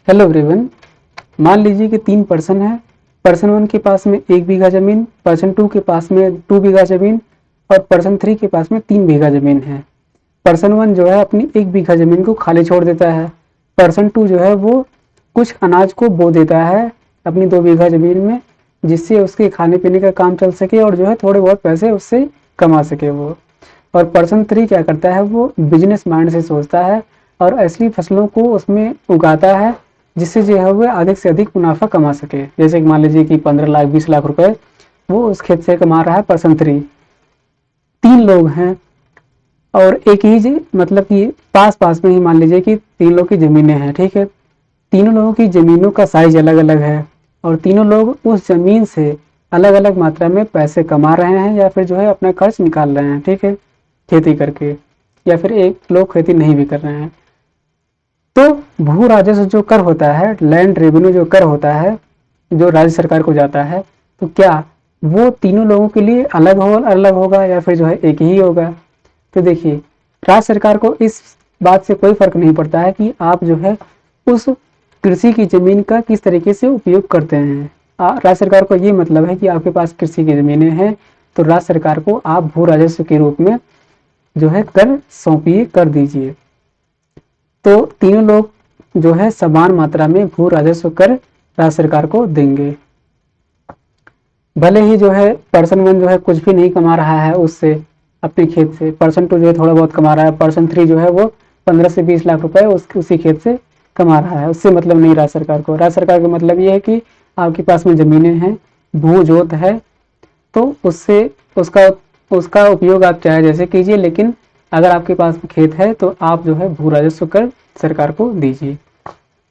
Hello everyone. मान लीजिए कि 3 पर्सन है। पर्सन 1 के पास में 1 बीघा ज़मीन, पर्सन 2 के पास में 2 बीघा ज़मीन और पर्सन 3 के पास में 3 बीघा ज़मीन है। पर्सन 1 जो है अपनी 1 बीघा ज़मीन को खाली छोड़ देता है। पर्सन 2 जो है वो कुछ अनाज को बो देता है अपनी 2 बीघा ज़मीन में, जिससे उसके खाने पीने का काम चल सके और जो है थोड़े बहुत पैसे उससे कमा सके वो। और पर्सन 3 क्या करता है, वो बिजनेस माइंड से सोचता है और ऐसी फसलों को उसमें उगाता है जिससे जो है वो अधिक से अधिक मुनाफा कमा सके। जैसे कि मान लीजिए कि 15 लाख 20 लाख रुपए वो उस खेत से कमा रहा है पर्सन 3। 3 लोग हैं और एक ही मतलब कि पास पास में ही मान लीजिए कि 3 लोग की ज़मीनें हैं, ठीक है। तीनों लोगों की ज़मीनों का साइज अलग अलग है और तीनों लोग उस ज़मीन से अलग अलग मात्रा में पैसे कमा रहे हैं या फिर जो है अपना खर्च निकाल रहे हैं, ठीक है, खेती करके, या फिर एक लोग खेती नहीं भी कर रहे हैं। तो भू राजस्व जो कर होता है, लैंड रेवेन्यू जो कर होता है, जो राज्य सरकार को जाता है, तो क्या वो तीनों लोगों के लिए अलग होगा या फिर जो है एक ही होगा? तो देखिए, राज्य सरकार को इस बात से कोई फर्क नहीं पड़ता है कि आप जो है उस कृषि की जमीन का किस तरीके से उपयोग करते हैं। राज्य सरकार को ये मतलब है कि आपके पास कृषि की जमीनें हैं तो राज्य सरकार को आप भू राजस्व के रूप में जो है कर सौंपिए, कर दीजिए। तो तीनों लोग जो है समान मात्रा में भू राजस्व कर राज्य सरकार को देंगे। भले ही जो है पर्सन 1 जो है कुछ भी नहीं कमा रहा है उससे, अपने खेत से, पर्सन 2 जो है थोड़ा बहुत कमा रहा है, पर्सन 3 जो है वो 15 से 20 लाख रुपए उसी खेत से कमा रहा है। उससे मतलब नहीं राज्य सरकार को। राज्य सरकार का मतलब ये है कि आपके पास में ज़मीनें हैं, भू जोत है, तो उससे उसका उसका उपयोग आप चाहे जैसे कीजिए, लेकिन अगर आपके पास खेत है तो आप जो है भू राजस्व कर सरकार को दीजिए।